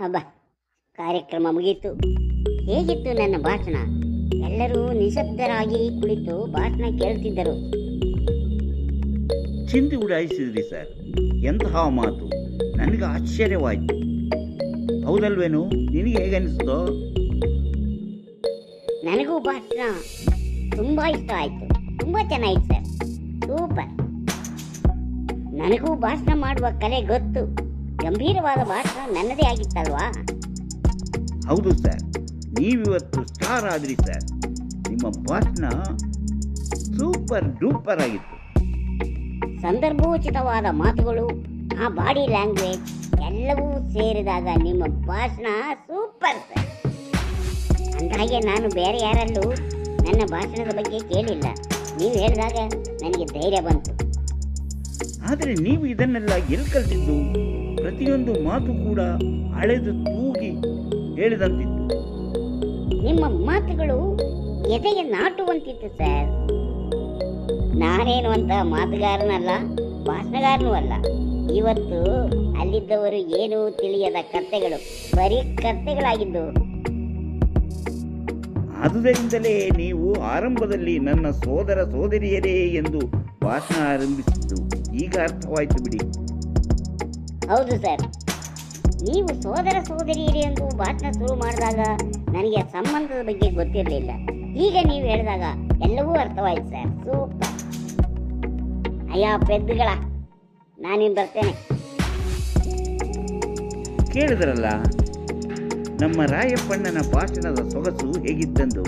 ಅಬ್ಬ, ಕಾರ್ಯಕ್ರಮ ಮುಗೀತು. ಹೇಗಿತ್ತು ನನ್ನ ಭಾಷಣ? ಎಲ್ಲರೂ ನಿಶಬ್ದರಾಗಿ ಕುಳಿತು ಭಾಷಣ ಕೇಳ್ತಿದ್ದರು. ಚಿಂದಿ ಉಡಾಯಿಸಿದ್ರಿ ಸರ್. ಎಂತಹ ಮಾತು! ನನಗೆ ಆಶ್ಚರ್ಯವಾಯಿತು. ಹೌದಲ್ವೇನು? ನಿನಗೆ ಹೇಗನ್ನಿಸ್ತೋ? ನನಗೂ ಭಾಷಣ ತುಂಬ ಇಷ್ಟ ಆಯಿತು. ತುಂಬ ಚೆನ್ನಾಗಿತ್ತು ಸರ್, ಸೂಪರ್. ನನಗೂ ಭಾಷಣ ಮಾಡುವ ಕಲೆ ಗೊತ್ತು. ಗಂಭೀರವಾದ ಭಾಷಣ ನನ್ನದೇ ಆಗಿತ್ತಲ್ವಾ? ಹೌದು ಸರ್, ನೀವಿವತ್ತು ಸ್ಟಾರ್ ಆದ್ರಿ ಸರ್. ನಿಮ್ಮ ಭಾಷಣ ಸೂಪರ್ ಡೂಪರ್ ಆಗಿತ್ತು. ಸಂದರ್ಭೋಚಿತವಾದ ಮಾತುಗಳು, ಆ ಬಾಡಿ ಲ್ಯಾಂಗ್ವೇಜ್ ಎಲ್ಲವೂ ಸೇರಿದಾಗ ನಿಮ್ಮ ಭಾಷಣ ಸೂಪರ್ ಸರ್. ಅಂದಾಗೆ ನಾನು ಬೇರೆ ಯಾರಲ್ಲೂ ನನ್ನ ಭಾಷಣದ ಬಗ್ಗೆ ಕೇಳಿಲ್ಲ. ನೀವು ಹೇಳಿದಾಗ ನನಗೆ ಧೈರ್ಯ ಬಂತು. ಆದರೆ ನೀವು ಇದನ್ನೆಲ್ಲ ಎಲ್ಲಿ ಕಲ್ತಿದ್ದು? ಪ್ರತಿಯೊಂದು ಮಾತು ಕೂಡ ಅಳೆದು ತೂಗಿ ಹೇಳಿದಂತಿತ್ತು. ನಿಮ್ಮ ಮಾತುಗಳು ಎದೆಗೆ ನಾಟುವಂತಿತ್ತು ಸರ್. ನಾನೇನು ಅಂತ ಮಾತುಗಾರನಲ್ಲ, ಭಾಷಣಗಾರನೂ ಅಲ್ಲ. ಇವತ್ತು ಅಲ್ಲಿದ್ದವರು ಏನೂ ತಿಳಿಯದ ಕಥೆಗಳು, ಬರೀ ಕಥೆಗಳಾಗಿದ್ದು. ಆದುದರಿಂದಲೇ ನೀವು ಆರಂಭದಲ್ಲಿ ನನ್ನ ಸೋದರ ಸೋದರಿಯರೇ ಎಂದು ಭಾಷಣ ಆರಂಭಿಸಿದ್ದು ಈಗ ಅರ್ಥವಾಯಿತು ಬಿಡಿ. ಹೌದು ಸರ್, ನೀವು ಸೋದರ ಸೋದರಿಯರೇ ಎಂದು ಭಾಷಣ ಶುರು ಮಾಡಿದಾಗ ನನಗೆ ಸಂಬಂಧದ ಬಗ್ಗೆ ಗೊತ್ತಿರಲಿಲ್ಲ. ಈಗ ನೀವು ಹೇಳಿದಾಗ ಎಲ್ಲವೂ ಅರ್ಥವಾಯ್ತು ಸರ್, ಸೂಪರ್. ಅಯ್ಯ ಪೆದ್ದುಗಳ, ನಾನಿನ್ ಬರ್ತೇನೆ. ಕೇಳಿದ್ರಲ್ಲ ನಮ್ಮ ರಾಯಪ್ಪಣ್ಣನ ಭಾಷಣದ ಸೊಗಸು ಹೇಗಿತ್ತೆಂದು.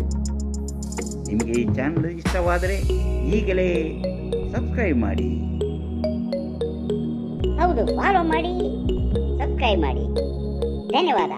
ನಿಮಗೆ ಈ ಚಾನಲ್ ಇಷ್ಟವಾದರೆ ಈಗಲೇ ಸಬ್ಸ್ಕ್ರೈಬ್ ಮಾಡಿ. ಹೌದು, ಫಾಲೋ ಮಾಡಿ, ಸಬ್ಸ್ಕ್ರೈಬ್ ಮಾಡಿ. ಧನ್ಯವಾದ.